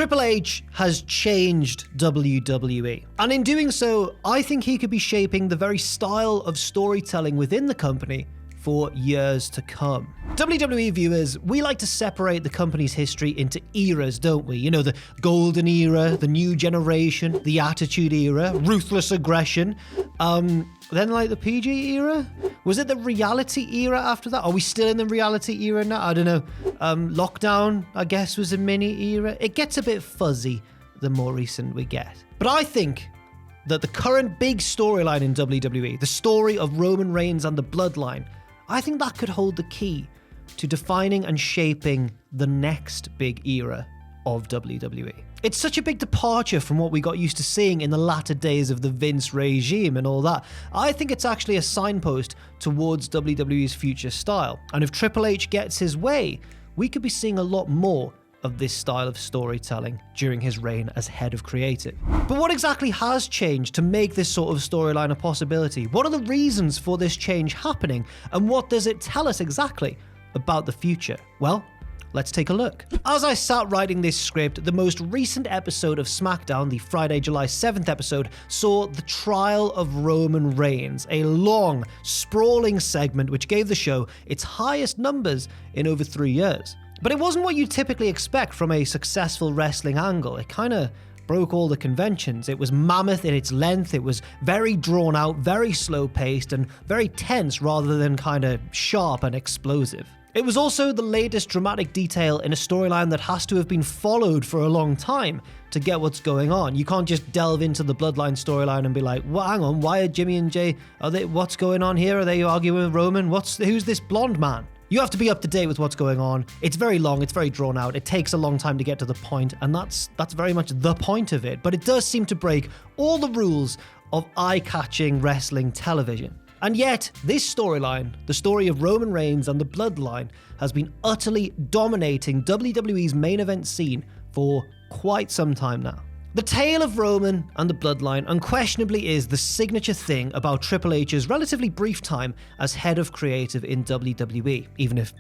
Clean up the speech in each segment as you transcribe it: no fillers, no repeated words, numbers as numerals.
Triple H has changed WWE. And in doing so, I think he could be shaping the very style of storytelling within the company for years to come. WWE viewers, we like to separate the company's history into eras, don't we? You know, the golden era, the new generation, the attitude era, ruthless aggression. Then like the PG era? Was it the reality era after that? Are we still in the reality era now? I don't know. Lockdown, I guess, was a mini era. It gets a bit fuzzy the more recent we get. But I think that the current big storyline in WWE, the story of Roman Reigns and the Bloodline, I think that could hold the key to defining and shaping the next big era of WWE. It's such a big departure from what we got used to seeing in the latter days of the Vince regime and all that. I think it's actually a signpost towards WWE's future style. And if Triple H gets his way, we could be seeing a lot more of this style of storytelling during his reign as head of creative. But what exactly has changed to make this sort of storyline a possibility? What are the reasons for this change happening? And what does it tell us exactly about the future? Well, let's take a look. As I sat writing this script, the most recent episode of SmackDown, the Friday, July 7th episode, saw the trial of Roman Reigns, a long, sprawling segment which gave the show its highest numbers in over 3 years. But it wasn't what you typically expect from a successful wrestling angle. It kind of broke all the conventions. It was mammoth in its length, it was very drawn out, very slow paced, and very tense rather than kind of sharp and explosive. It was also the latest dramatic detail in a storyline that has to have been followed for a long time to get what's going on. You can't just delve into the Bloodline storyline and be like, well, hang on, why are Jimmy and Jay, what's going on here? Are they arguing with Roman? Who's this blonde man? You have to be up to date with what's going on. It's very long, it's very drawn out, it takes a long time to get to the point, and that's very much the point of it. But it does seem to break all the rules of eye-catching wrestling television. And yet, this storyline, the story of Roman Reigns and the Bloodline, has been utterly dominating WWE's main event scene for quite some time now. The tale of Roman and the Bloodline unquestionably is the signature thing about Triple H's relatively brief time as head of creative in WWE, even if,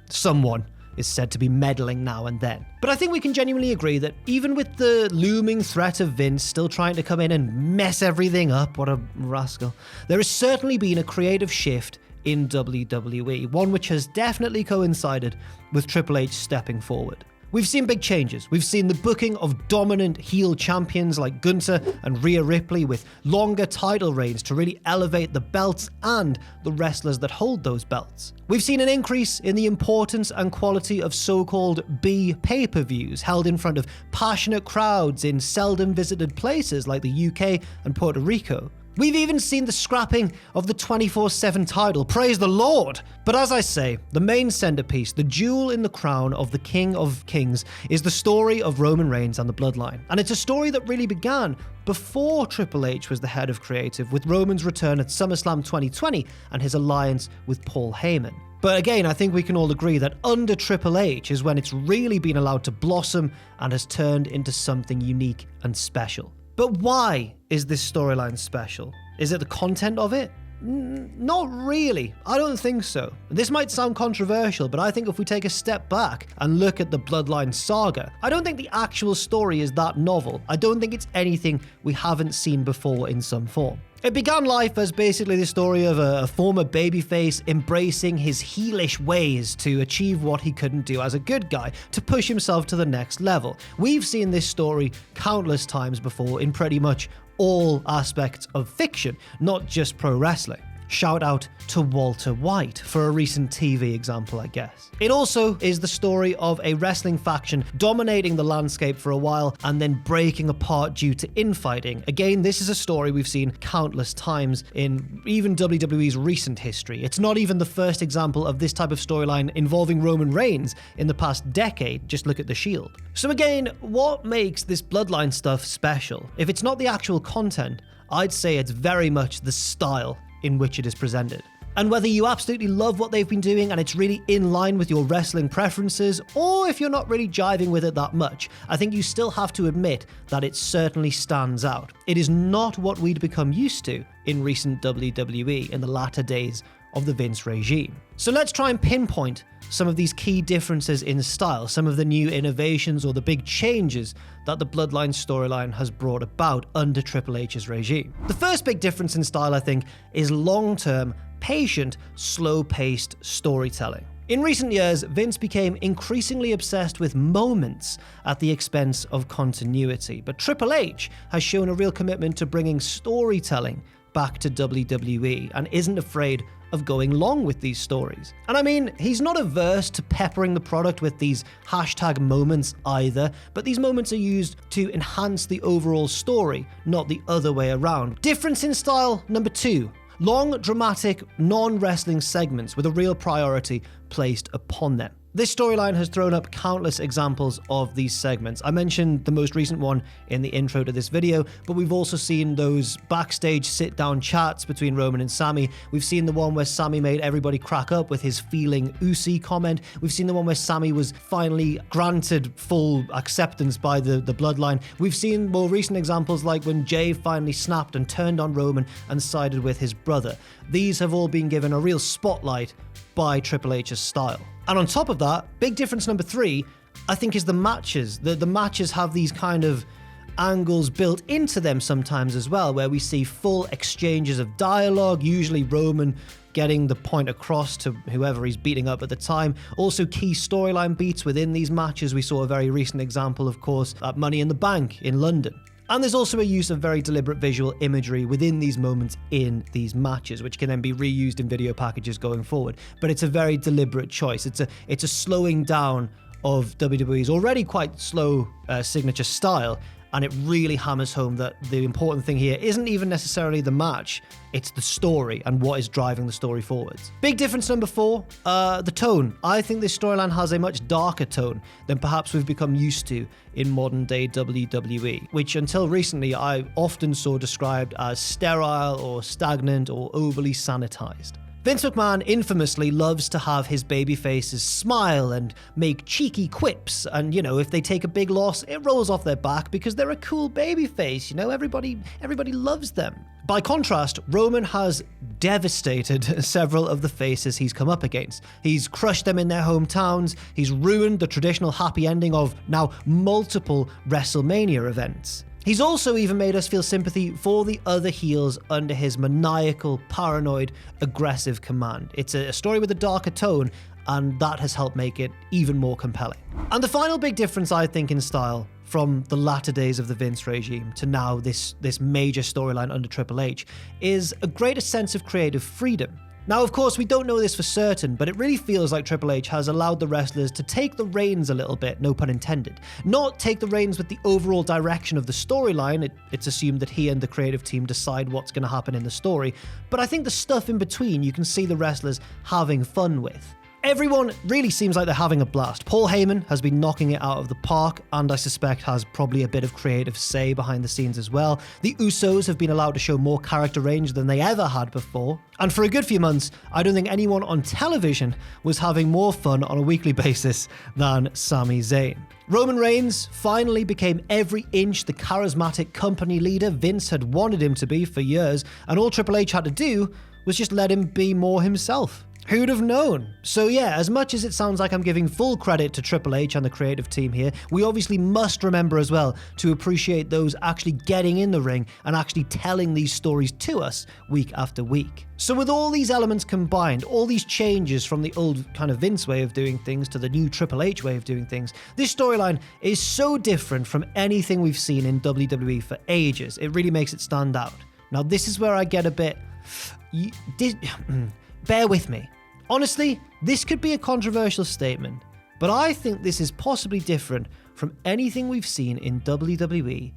someone is said to be meddling now and then. But I think we can genuinely agree that even with the looming threat of Vince still trying to come in and mess everything up, what a rascal, there has certainly been a creative shift in WWE, one which has definitely coincided with Triple H stepping forward. We've seen big changes. We've seen the booking of dominant heel champions like Gunther and Rhea Ripley with longer title reigns to really elevate the belts and the wrestlers that hold those belts. We've seen an increase in the importance and quality of so-called B pay-per-views held in front of passionate crowds in seldom visited places like the UK and Puerto Rico. We've even seen the scrapping of the 24/7 title, praise the Lord! But as I say, the main centerpiece, the jewel in the crown of the King of Kings, is the story of Roman Reigns and the Bloodline. And it's a story that really began before Triple H was the head of creative, with Roman's return at SummerSlam 2020 and his alliance with Paul Heyman. But again, I think we can all agree that under Triple H is when it's really been allowed to blossom and has turned into something unique and special. But why is this storyline special? Is it the content of it? Not really. I don't think so. This might sound controversial, but I think if we take a step back and look at the Bloodline saga, I don't think the actual story is that novel. I don't think it's anything we haven't seen before in some form. It began life as basically the story of a former babyface embracing his heelish ways to achieve what he couldn't do as a good guy, to push himself to the next level. We've seen this story countless times before in pretty much all aspects of fiction, not just pro wrestling. Shout out to Walter White for a recent TV example, I guess. It also is the story of a wrestling faction dominating the landscape for a while and then breaking apart due to infighting. Again, this is a story we've seen countless times in even WWE's recent history. It's not even the first example of this type of storyline involving Roman Reigns in the past decade. Just look at The Shield. So again, what makes this Bloodline stuff special? If it's not the actual content, I'd say it's very much the style in which it is presented. And whether you absolutely love what they've been doing and it's really in line with your wrestling preferences, or if you're not really jiving with it that much, I think you still have to admit that it certainly stands out. It is not what we'd become used to in recent WWE in the latter days of the Vince regime. So let's try and pinpoint some of these key differences in style, some of the new innovations or the big changes that the Bloodline storyline has brought about under Triple H's regime. The first big difference in style, I think, is long-term, patient, slow-paced storytelling. In recent years, Vince became increasingly obsessed with moments at the expense of continuity, but Triple H has shown a real commitment to bringing storytelling back to WWE and isn't afraid of going long with these stories. And I mean, he's not averse to peppering the product with these hashtag moments either, but these moments are used to enhance the overall story, not the other way around. Difference in style number 2. Long, dramatic, non-wrestling segments with a real priority placed upon them. This storyline has thrown up countless examples of these segments. I mentioned the most recent one in the intro to this video, but we've also seen those backstage sit-down chats between Roman and Sami. We've seen the one where Sami made everybody crack up with his feeling Usi comment. We've seen the one where Sami was finally granted full acceptance by the Bloodline. We've seen more recent examples like when Jay finally snapped and turned on Roman and sided with his brother. These have all been given a real spotlight by Triple H's style. And on top of that, big difference number 3, I think, is the matches. The matches have these kind of angles built into them sometimes as well, where we see full exchanges of dialogue, usually Roman getting the point across to whoever he's beating up at the time. Also key storyline beats within these matches. We saw a very recent example, of course, at Money in the Bank in London. And there's also a use of very deliberate visual imagery within these moments in these matches, which can then be reused in video packages going forward. But it's a very deliberate choice. It's a slowing down of WWE's already quite slow signature style, and it really hammers home that the important thing here isn't even necessarily the match, it's the story and what is driving the story forwards. Big difference number 4, the tone. I think this storyline has a much darker tone than perhaps we've become used to in modern day WWE, which until recently I often saw described as sterile or stagnant or overly sanitized. Vince McMahon infamously loves to have his babyfaces smile and make cheeky quips, and if they take a big loss, it rolls off their back because they're a cool babyface, everybody loves them. By contrast, Roman has devastated several of the faces he's come up against. He's crushed them in their hometowns, he's ruined the traditional happy ending of now multiple WrestleMania events. He's also even made us feel sympathy for the other heels under his maniacal, paranoid, aggressive command. It's a story with a darker tone, and that has helped make it even more compelling. And the final big difference, I think, in style from the latter days of the Vince regime to now this major storyline under Triple H is a greater sense of creative freedom. Now, of course, we don't know this for certain, but it really feels like Triple H has allowed the wrestlers to take the reins a little bit, no pun intended. Not take the reins with the overall direction of the storyline, it's assumed that he and the creative team decide what's going to happen in the story, but I think the stuff in between you can see the wrestlers having fun with. Everyone really seems like they're having a blast. Paul Heyman has been knocking it out of the park, and I suspect has probably a bit of creative say behind the scenes as well. The Usos have been allowed to show more character range than they ever had before. And for a good few months, I don't think anyone on television was having more fun on a weekly basis than Sami Zayn. Roman Reigns finally became every inch the charismatic company leader Vince had wanted him to be for years, and all Triple H had to do was just let him be more himself. Who'd have known? So yeah, as much as it sounds like I'm giving full credit to Triple H and the creative team here, we obviously must remember as well to appreciate those actually getting in the ring and actually telling these stories to us week after week. So with all these elements combined, all these changes from the old kind of Vince way of doing things to the new Triple H way of doing things, this storyline is so different from anything we've seen in WWE for ages. It really makes it stand out. Now this is where I get a bit... Bear with me. Honestly, this could be a controversial statement, but I think this is possibly different from anything we've seen in WWE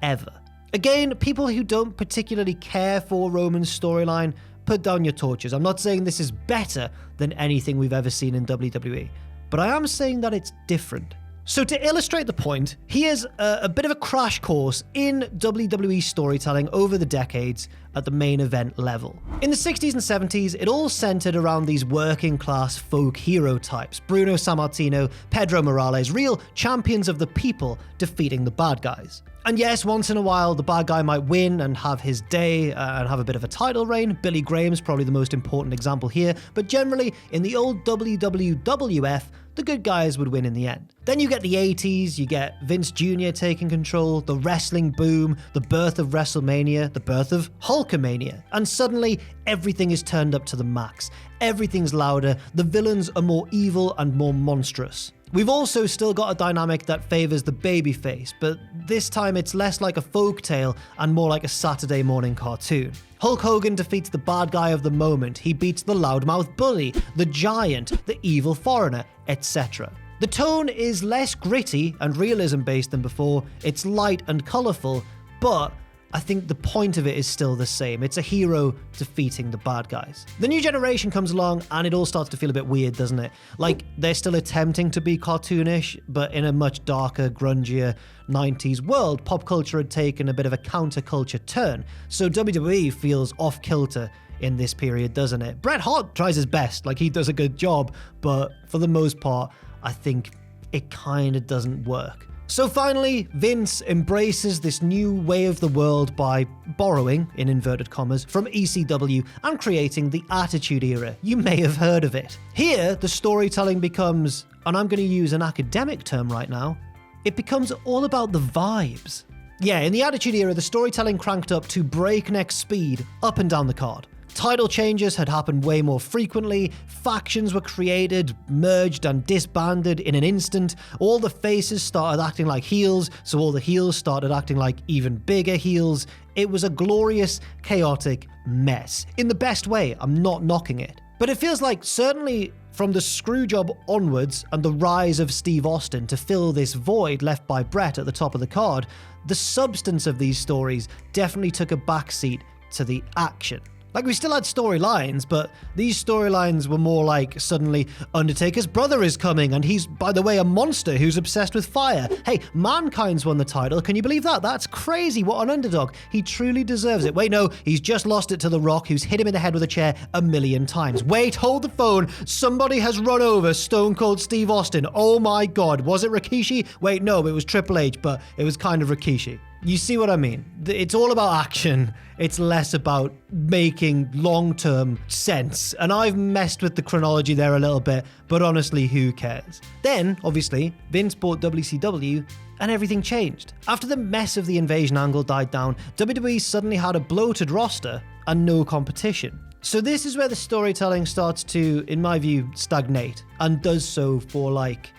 ever. Again, people who don't particularly care for Roman's storyline, put down your torches. I'm not saying this is better than anything we've ever seen in WWE, but I am saying that it's different. So to illustrate the point, here's a bit of a crash course in WWE storytelling over the decades at the main event level. In the 60s and 70s, it all centered around these working class folk hero types, Bruno Sammartino, Pedro Morales, real champions of the people defeating the bad guys. And yes, once in a while, the bad guy might win and have his day and have a bit of a title reign. Billy Graham's probably the most important example here, but generally, in the old WWF, the good guys would win in the end. Then you get the 80s, you get Vince Jr. taking control, the wrestling boom, the birth of WrestleMania, the birth of Hulkamania, and suddenly everything is turned up to the max. Everything's louder, the villains are more evil and more monstrous. We've also still got a dynamic that favors the babyface, but this time it's less like a folktale and more like a Saturday morning cartoon. Hulk Hogan defeats the bad guy of the moment, he beats the loudmouth bully, the giant, the evil foreigner, etc. The tone is less gritty and realism-based than before, it's light and colourful, but I think the point of it is still the same. It's a hero defeating the bad guys. The new generation comes along and it all starts to feel a bit weird, doesn't it? Like, they're still attempting to be cartoonish, but in a much darker, grungier 90s world, pop culture had taken a bit of a counterculture turn. So WWE feels off-kilter in this period, doesn't it? Bret Hart tries his best, like he does a good job, but for the most part, I think it kind of doesn't work. So finally, Vince embraces this new way of the world by borrowing, in inverted commas, from ECW and creating the Attitude Era. You may have heard of it. Here, the storytelling becomes, and I'm going to use an academic term right now, it becomes all about the vibes. Yeah, in the Attitude Era, the storytelling cranked up to breakneck speed up and down the card. Title changes had happened way more frequently, factions were created, merged and disbanded in an instant, all the faces started acting like heels, so all the heels started acting like even bigger heels. It was a glorious, chaotic mess. In the best way, I'm not knocking it. But it feels like, certainly from the Screwjob onwards and the rise of Steve Austin to fill this void left by Bret at the top of the card, the substance of these stories definitely took a backseat to the action. Like, we still had storylines, but these storylines were more like, suddenly, Undertaker's brother is coming, and he's, by the way, a monster who's obsessed with fire. Hey, Mankind's won the title. Can you believe that? That's crazy. What an underdog. He truly deserves it. Wait, no, he's just lost it to The Rock, who's hit him in the head with a chair 1,000,000 times. Wait, hold the phone. Somebody has run over Stone Cold Steve Austin. Oh my God. Was it Rikishi? Wait, no, it was Triple H, but it was kind of Rikishi. You see what I mean? It's all about action. It's less about making long-term sense. And I've messed with the chronology there a little bit, but honestly, who cares? Then, obviously, Vince bought WCW and everything changed. After the mess of the invasion angle died down, WWE suddenly had a bloated roster and no competition. So this is where the storytelling starts to, in my view, stagnate, and does so for like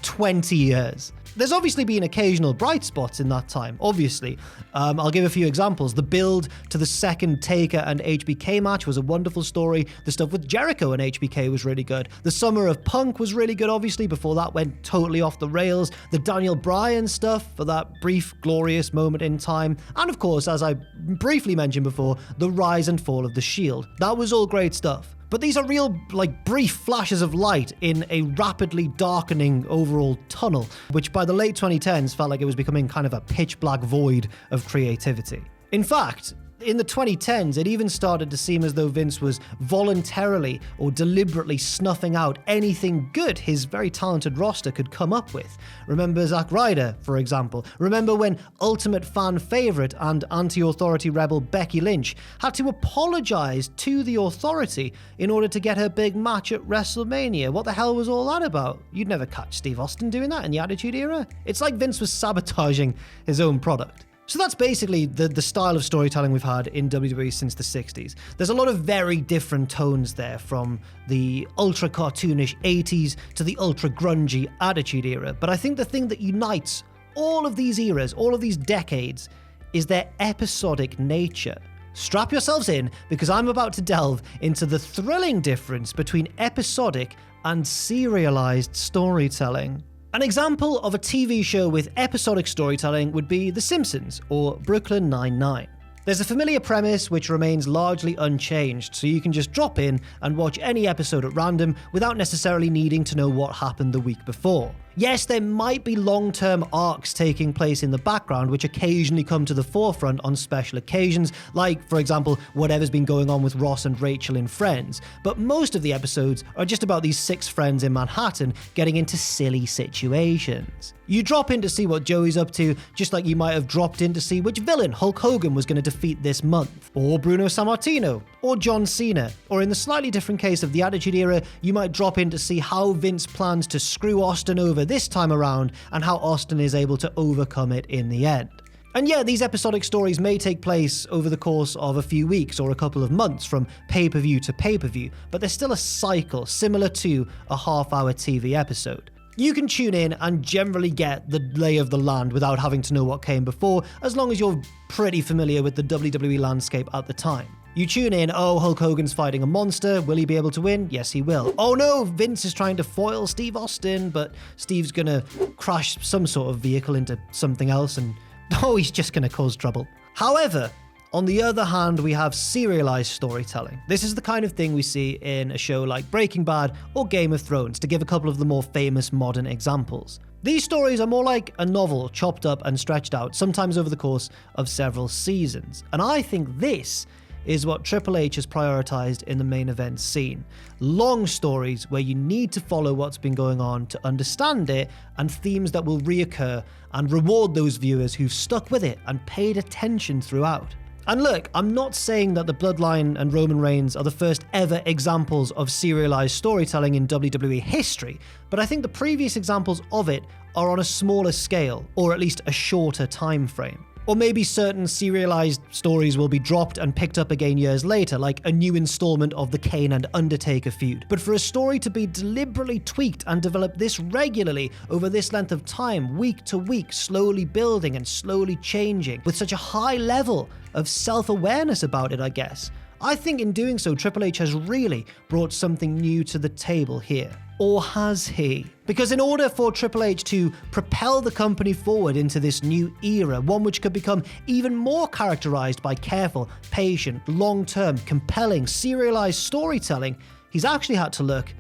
20 years. There's obviously been occasional bright spots in that time, obviously. I'll give a few examples. The build to the second Taker and HBK match was a wonderful story. The stuff with Jericho and HBK was really good. The Summer of Punk was really good, obviously, before that went totally off the rails. The Daniel Bryan stuff for that brief, glorious moment in time. And of course, as I briefly mentioned before, the rise and fall of the Shield. That was all great stuff. But these are real, like, brief flashes of light in a rapidly darkening overall tunnel, which by the late 2010s felt like it was becoming kind of a pitch black void of creativity. In fact, in the 2010s, it even started to seem as though Vince was voluntarily or deliberately snuffing out anything good his very talented roster could come up with. Remember Zack Ryder, for example. Remember when ultimate fan favorite and anti-authority rebel Becky Lynch had to apologize to the authority in order to get her big match at WrestleMania. What the hell was all that about? You'd never catch Steve Austin doing that in the Attitude Era. It's like Vince was sabotaging his own product. So that's basically the style of storytelling we've had in WWE since the 60s. There's a lot of very different tones there, from the ultra cartoonish 80s to the ultra grungy Attitude Era. But I think the thing that unites all of these eras, all of these decades, is their episodic nature. Strap yourselves in, because I'm about to delve into the thrilling difference between episodic and serialized storytelling. An example of a TV show with episodic storytelling would be The Simpsons or Brooklyn Nine-Nine. There's a familiar premise which remains largely unchanged, so you can just drop in and watch any episode at random without necessarily needing to know what happened the week before. Yes, there might be long-term arcs taking place in the background which occasionally come to the forefront on special occasions, like, for example, whatever's been going on with Ross and Rachel in Friends, but most of the episodes are just about these 6 friends in Manhattan getting into silly situations. You drop in to see what Joey's up to, just like you might have dropped in to see which villain Hulk Hogan was going to defeat this month, or Bruno Sammartino, or John Cena, or in the slightly different case of the Attitude Era, you might drop in to see how Vince plans to screw Austin over this time around and how Austin is able to overcome it in the end. And yeah, these episodic stories may take place over the course of a few weeks or a couple of months from pay-per-view to pay-per-view, but there's still a cycle similar to a half-hour TV episode. You can tune in and generally get the lay of the land without having to know what came before, as long as you're pretty familiar with the WWE landscape at the time. You tune in, oh, Hulk Hogan's fighting a monster, will he be able to win? Yes, he will. Oh no, Vince is trying to foil Steve Austin, but Steve's gonna crash some sort of vehicle into something else and, oh, he's just gonna cause trouble. However, on the other hand, we have serialized storytelling. This is the kind of thing we see in a show like Breaking Bad or Game of Thrones, to give a couple of the more famous modern examples. These stories are more like a novel chopped up and stretched out, sometimes over the course of several seasons. And I think this is what Triple H has prioritized in the main event scene. Long stories where you need to follow what's been going on to understand it, and themes that will reoccur and reward those viewers who've stuck with it and paid attention throughout. And look, I'm not saying that the Bloodline and Roman Reigns are the first ever examples of serialized storytelling in WWE history, but I think the previous examples of it are on a smaller scale, or at least a shorter time frame. Or maybe certain serialized stories will be dropped and picked up again years later, like a new installment of the Kane and Undertaker feud. But for a story to be deliberately tweaked and developed this regularly over this length of time, week to week, slowly building and slowly changing, with such a high level of self-awareness about it, I guess, I think in doing so, Triple H has really brought something new to the table here. Or has he? Because in order for Triple H to propel the company forward into this new era, one which could become even more characterized by careful, patient, long-term, compelling, serialized storytelling, he's actually had to look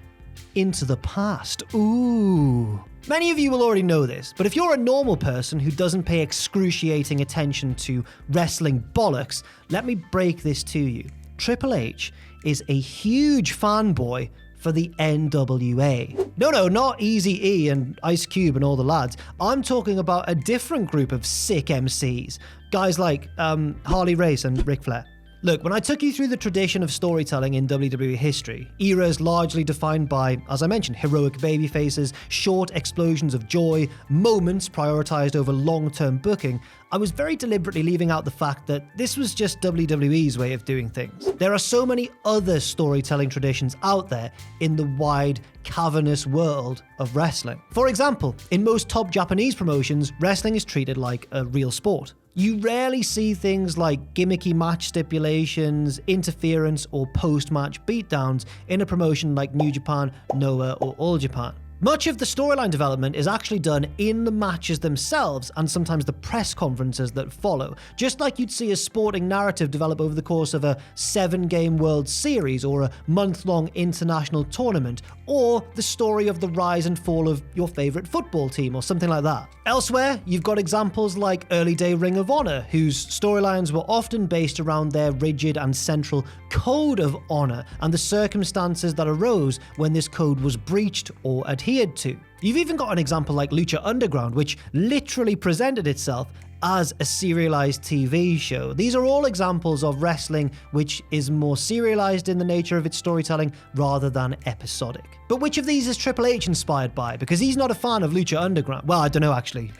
into the past. Ooh. Many of you will already know this, but if you're a normal person who doesn't pay excruciating attention to wrestling bollocks, let me break this to you. Triple H is a huge fanboy for the NWA. No, not Eazy-E and Ice Cube and all the lads. I'm talking about a different group of sick MCs. Guys like Harley Race and Ric Flair. Look, when I took you through the tradition of storytelling in WWE history, eras largely defined by, as I mentioned, heroic babyfaces, short explosions of joy, moments prioritized over long-term booking, I was very deliberately leaving out the fact that this was just WWE's way of doing things. There are so many other storytelling traditions out there in the wide, cavernous world of wrestling. For example, in most top Japanese promotions, wrestling is treated like a real sport. You rarely see things like gimmicky match stipulations, interference, or post-match beatdowns in a promotion like New Japan, Noah, or All Japan. Much of the storyline development is actually done in the matches themselves and sometimes the press conferences that follow, just like you'd see a sporting narrative develop over the course of a 7-game World Series or a month-long international tournament, or the story of the rise and fall of your favorite football team or something like that. Elsewhere, you've got examples like early-day Ring of Honor, whose storylines were often based around their rigid and central code of honor and the circumstances that arose when this code was breached or adhered to. You've even got an example like Lucha Underground, which literally presented itself as a serialized TV show. These are all examples of wrestling which is more serialized in the nature of its storytelling rather than episodic. But which of these is Triple H inspired by? Because he's not a fan of Lucha Underground. Well, I don't know actually,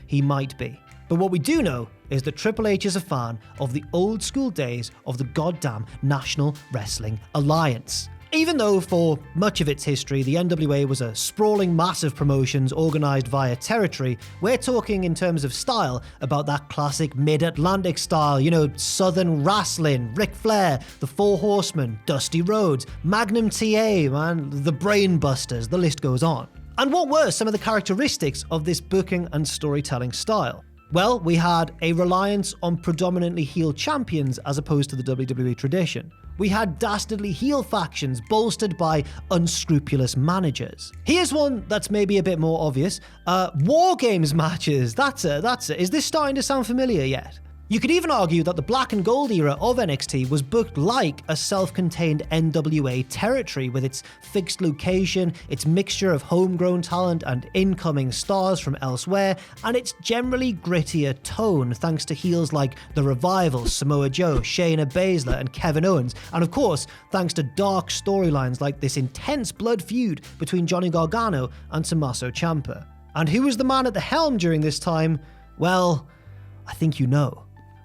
he might be. But what we do know is that Triple H is a fan of the old school days of the goddamn National Wrestling Alliance. Even though for much of its history, the NWA was a sprawling mass of promotions organized via territory, we're talking in terms of style about that classic mid-Atlantic style, you know, Southern wrestling, Ric Flair, the Four Horsemen, Dusty Rhodes, Magnum TA, man, the Brain Busters, the list goes on. And what were some of the characteristics of this booking and storytelling style? Well, we had a reliance on predominantly heel champions as opposed to the WWE tradition. We had dastardly heel factions bolstered by unscrupulous managers. Here's one that's maybe a bit more obvious. War Games matches. That's it. Is this starting to sound familiar yet? You could even argue that the black and gold era of NXT was booked like a self-contained NWA territory with its fixed location, its mixture of homegrown talent and incoming stars from elsewhere, and its generally grittier tone thanks to heels like The Revival, Samoa Joe, Shayna Baszler and Kevin Owens, and of course thanks to dark storylines like this intense blood feud between Johnny Gargano and Tommaso Ciampa. And who was the man at the helm during this time? Well, I think you know.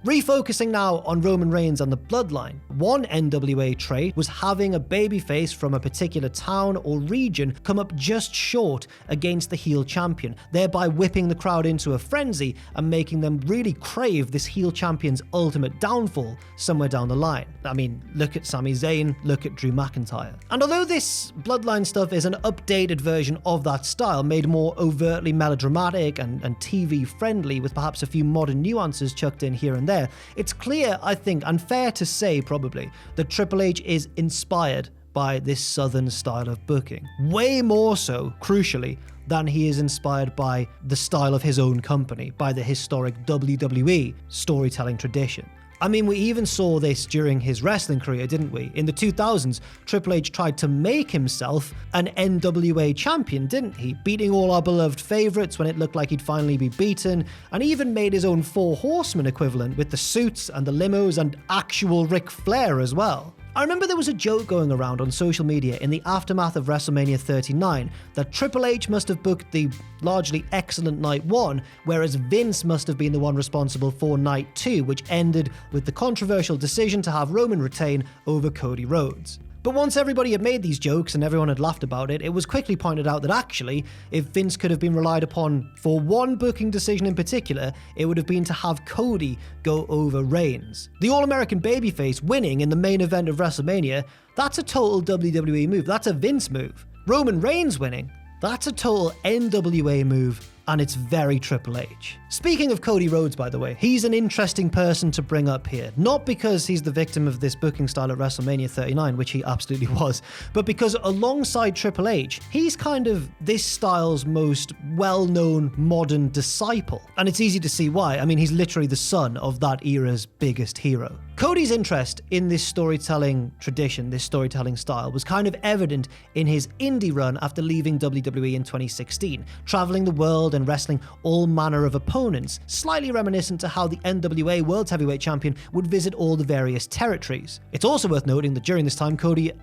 Refocusing now on Roman Reigns and the Bloodline, one NWA trait was having a babyface from a particular town or region come up just short against the heel champion, thereby whipping the crowd into a frenzy and making them really crave this heel champion's ultimate downfall somewhere down the line. I mean, look at Sami Zayn, look at Drew McIntyre. And although this Bloodline stuff is an updated version of that style, made more overtly melodramatic and TV friendly with perhaps a few modern nuances chucked in here and there, it's clear, I think, and fair to say probably, that Triple H is inspired by this southern style of booking. Way more so, crucially, than he is inspired by the style of his own company, by the historic WWE storytelling tradition. I mean, we even saw this during his wrestling career, didn't we? In the 2000s, Triple H tried to make himself an NWA champion, didn't he? Beating all our beloved favorites when it looked like he'd finally be beaten, and even made his own Four Horsemen equivalent with the suits and the limos and actual Ric Flair as well. I remember there was a joke going around on social media in the aftermath of WrestleMania 39 that Triple H must have booked the largely excellent Night 1, whereas Vince must have been the one responsible for Night 2, which ended with the controversial decision to have Roman retain over Cody Rhodes. But once everybody had made these jokes and everyone had laughed about it, it was quickly pointed out that actually, if Vince could have been relied upon for one booking decision in particular, it would have been to have Cody go over Reigns. The All-American babyface winning in the main event of WrestleMania, that's a total WWE move, that's a Vince move. Roman Reigns winning, that's a total NWA move, and it's very Triple H. Speaking of Cody Rhodes, by the way, he's an interesting person to bring up here. Not because he's the victim of this booking style at WrestleMania 39, which he absolutely was, but because alongside Triple H, he's kind of this style's most well-known modern disciple. And it's easy to see why. I mean, he's literally the son of that era's biggest hero. Cody's interest in this storytelling tradition, this storytelling style, was kind of evident in his indie run after leaving WWE in 2016, traveling the world and wrestling all manner of opponents, slightly reminiscent to how the NWA World Heavyweight Champion would visit all the various territories. It's also worth noting that during this time, Cody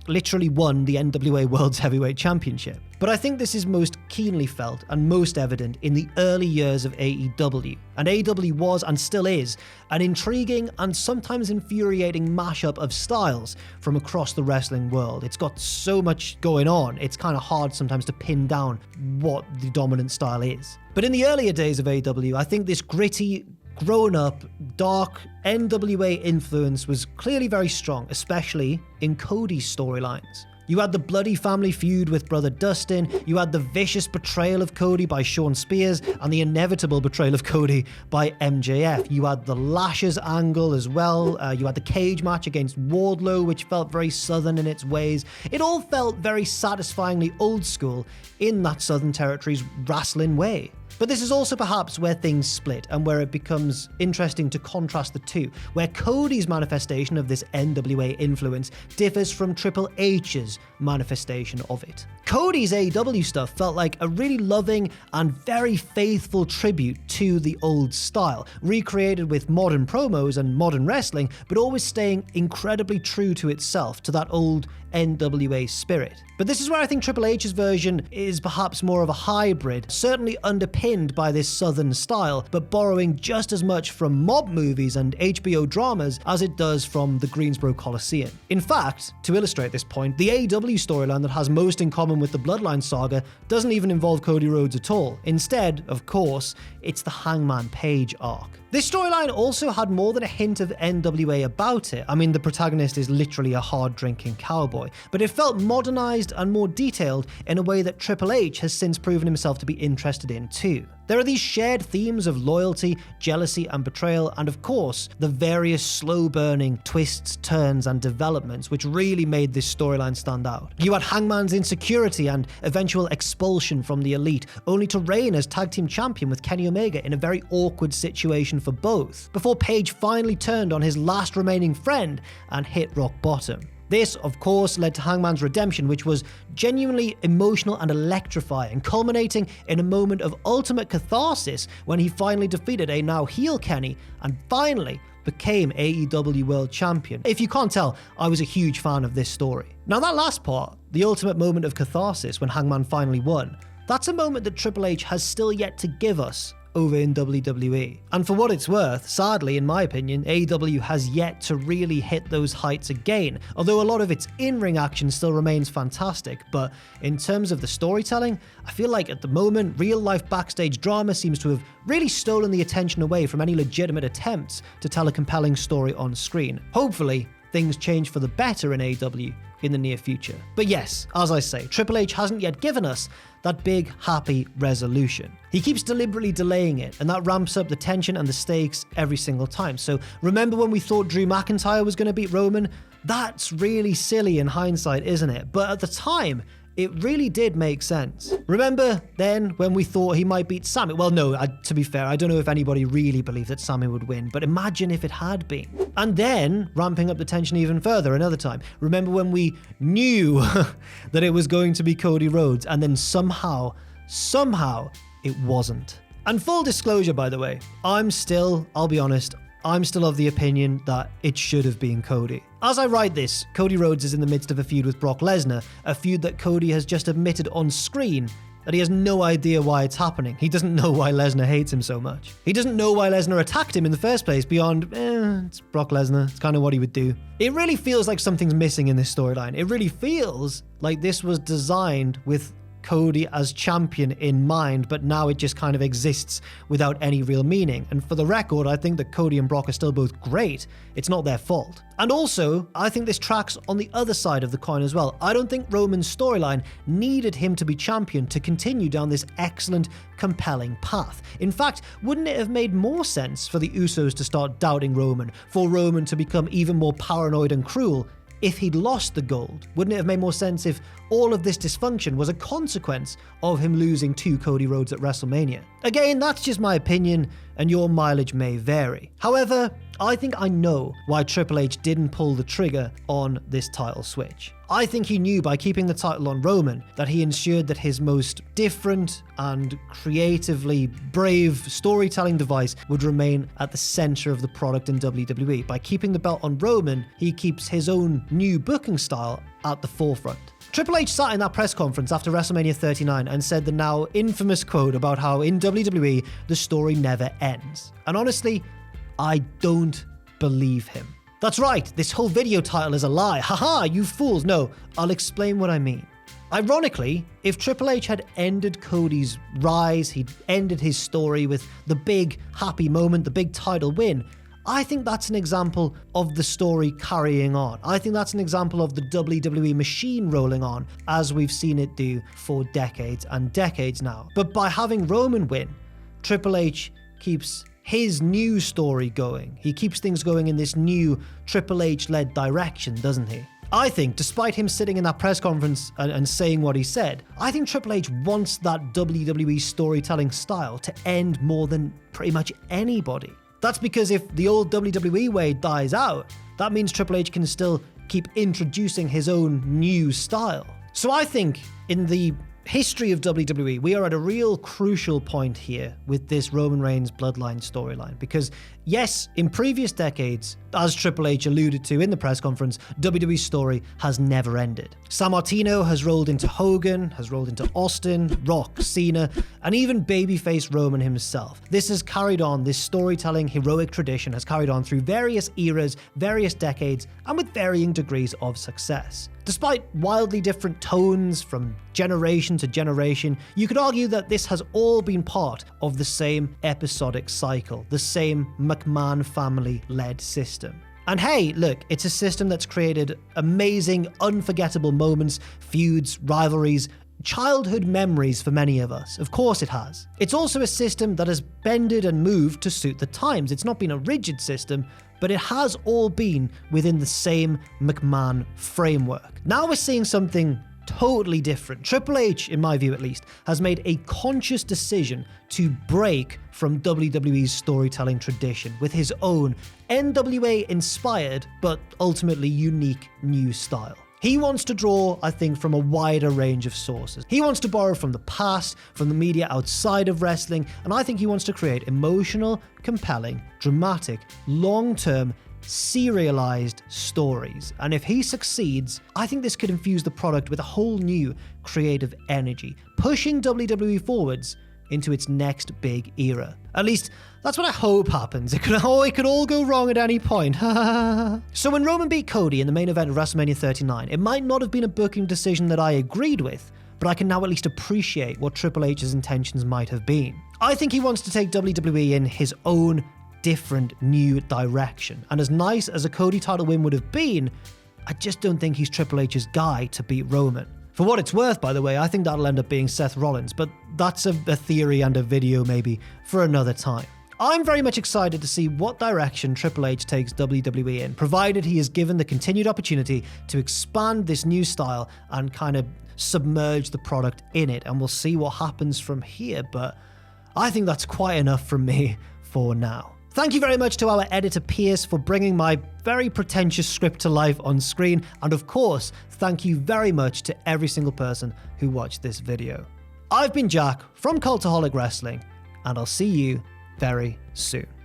literally won the NWA World Heavyweight Championship. But I think this is most keenly felt and most evident in the early years of AEW. And AEW was, and still is, an intriguing and sometimes infuriating mashup of styles from across the wrestling world. It's got so much going on, it's kind of hard sometimes to pin down what the dominant style is. But in the earlier days of AEW, I think this gritty, grown-up, dark NWA influence was clearly very strong, especially in Cody's storylines. You had the bloody family feud with brother Dustin, you had the vicious betrayal of Cody by Shawn Spears, and the inevitable betrayal of Cody by MJF. You had the lashes angle as well, you had the cage match against Wardlow, which felt very southern in its ways. It all felt very satisfyingly old school in that Southern Territory's wrestling way. But this is also perhaps where things split and where it becomes interesting to contrast the two, where Cody's manifestation of this NWA influence differs from Triple H's manifestation of it. Cody's AEW stuff felt like a really loving and very faithful tribute to the old style, recreated with modern promos and modern wrestling, but always staying incredibly true to itself, to that old NWA spirit. But this is where I think Triple H's version is perhaps more of a hybrid, certainly underpinned by this southern style, but borrowing just as much from mob movies and HBO dramas as it does from the Greensboro Coliseum. In fact, to illustrate this point, the AEW storyline that has most in common with the Bloodline saga doesn't even involve Cody Rhodes at all. Instead, of course, it's the Hangman Page arc. This storyline also had more than a hint of NWA about it. I mean, the protagonist is literally a hard-drinking cowboy, but it felt modernized and more detailed in a way that Triple H has since proven himself to be interested in too. There are these shared themes of loyalty, jealousy, and betrayal, and of course, the various slow-burning twists, turns, and developments which really made this storyline stand out. You had Hangman's insecurity and eventual expulsion from the Elite, only to reign as tag team champion with Kenny Omega in a very awkward situation for both, before Page finally turned on his last remaining friend and hit rock bottom. This, of course, led to Hangman's redemption, which was genuinely emotional and electrifying, culminating in a moment of ultimate catharsis when he finally defeated a now heel Kenny and finally became AEW World Champion. If you can't tell, I was a huge fan of this story. Now that last part, the ultimate moment of catharsis when Hangman finally won, that's a moment that Triple H has still yet to give us over in WWE. And for what it's worth, sadly, in my opinion, AEW has yet to really hit those heights again, although a lot of its in-ring action still remains fantastic. But in terms of the storytelling, I feel like at the moment, real-life backstage drama seems to have really stolen the attention away from any legitimate attempts to tell a compelling story on screen. Hopefully, things change for the better in AEW in the near future. But yes, as I say, Triple H hasn't yet given us that big, happy resolution. He keeps deliberately delaying it, and that ramps up the tension and the stakes every single time. So remember when we thought Drew McIntyre was going to beat Roman? That's really silly in hindsight, isn't it? But at the time, it really did make sense. Remember then when we thought he might beat Sami? Well, no, to be fair, I don't know if anybody really believed that Sami would win, but imagine if it had been. And then, ramping up the tension even further another time, remember when we knew that it was going to be Cody Rhodes, and then somehow, it wasn't. And full disclosure, by the way, I'll be honest, I'm still of the opinion that it should have been Cody. As I write this, Cody Rhodes is in the midst of a feud with Brock Lesnar, a feud that Cody has just admitted on screen that he has no idea why it's happening. He doesn't know why Lesnar hates him so much. He doesn't know why Lesnar attacked him in the first place beyond, it's Brock Lesnar, it's kind of what he would do. It really feels like something's missing in this storyline. It really feels like this was designed with Cody as champion in mind, but now it just kind of exists without any real meaning. And for the record, I think that Cody and Brock are still both great. It's not their fault. And also, I think this tracks on the other side of the coin as well. I don't think Roman's storyline needed him to be champion to continue down this excellent, compelling path. In fact, wouldn't it have made more sense for the Usos to start doubting Roman, for Roman to become even more paranoid and cruel if he'd lost the gold? Wouldn't it have made more sense if all of this dysfunction was a consequence of him losing to Cody Rhodes at WrestleMania? Again, that's just my opinion, and your mileage may vary. However, I think I know why Triple H didn't pull the trigger on this title switch. I think he knew by keeping the title on Roman that he ensured that his most different and creatively brave storytelling device would remain at the center of the product in WWE. By keeping the belt on Roman, he keeps his own new booking style at the forefront. Triple H sat in that press conference after WrestleMania 39 and said the now infamous quote about how in WWE, the story never ends. And honestly, I don't believe him. That's right, this whole video title is a lie. Haha, you fools. No, I'll explain what I mean. Ironically, if Triple H had ended Cody's rise, he'd ended his story with the big happy moment, the big title win, I think that's an example of the story carrying on. I think that's an example of the WWE machine rolling on, as we've seen it do for decades and decades now. But by having Roman win, Triple H keeps his new story going. He keeps things going in this new Triple H-led direction, doesn't he? I think, despite him sitting in that press conference and saying what he said, I think Triple H wants that WWE storytelling style to end more than pretty much anybody. That's because if the old WWE way dies out, that means Triple H can still keep introducing his own new style. So I think in the history of WWE, we are at a real crucial point here with this Roman Reigns Bloodline storyline. Because yes, in previous decades, as Triple H alluded to in the press conference, WWE's story has never ended. Sammartino has rolled into Hogan, has rolled into Austin, Rock, Cena, and even babyface Roman himself. This has carried on, this storytelling heroic tradition has carried on through various eras, various decades, and with varying degrees of success. Despite wildly different tones from generation to generation, you could argue that this has all been part of the same episodic cycle, the same McMahon family-led system. And hey, look, it's a system that's created amazing, unforgettable moments, feuds, rivalries, childhood memories for many of us. Of course it has. It's also a system that has bended and moved to suit the times. It's not been a rigid system, but it has all been within the same McMahon framework. Now we're seeing something totally different. Triple H, in my view at least, has made a conscious decision to break from WWE's storytelling tradition with his own NWA-inspired, but ultimately unique new style. He wants to draw, I think, from a wider range of sources. He wants to borrow from the past, from the media outside of wrestling, and I think he wants to create emotional, compelling, dramatic, long-term, serialized stories. And if he succeeds, I think this could infuse the product with a whole new creative energy, pushing WWE forwards into its next big era. At least, that's what I hope happens. It could all go wrong at any point. So when Roman beat Cody in the main event of WrestleMania 39, it might not have been a booking decision that I agreed with, but I can now at least appreciate what Triple H's intentions might have been. I think he wants to take WWE in his own different new direction. And as nice as a Cody title win would have been, I just don't think he's Triple H's guy to beat Roman. For what it's worth, by the way, I think that'll end up being Seth Rollins, but that's a theory and a video maybe for another time. I'm very much excited to see what direction Triple H takes WWE in, provided he is given the continued opportunity to expand this new style and kind of submerge the product in it, and we'll see what happens from here, but I think that's quite enough from me for now. Thank you very much to our editor Pierce for bringing my very pretentious script to life on screen, and of course, thank you very much to every single person who watched this video. I've been Jack from Cultaholic Wrestling, and I'll see you very soon.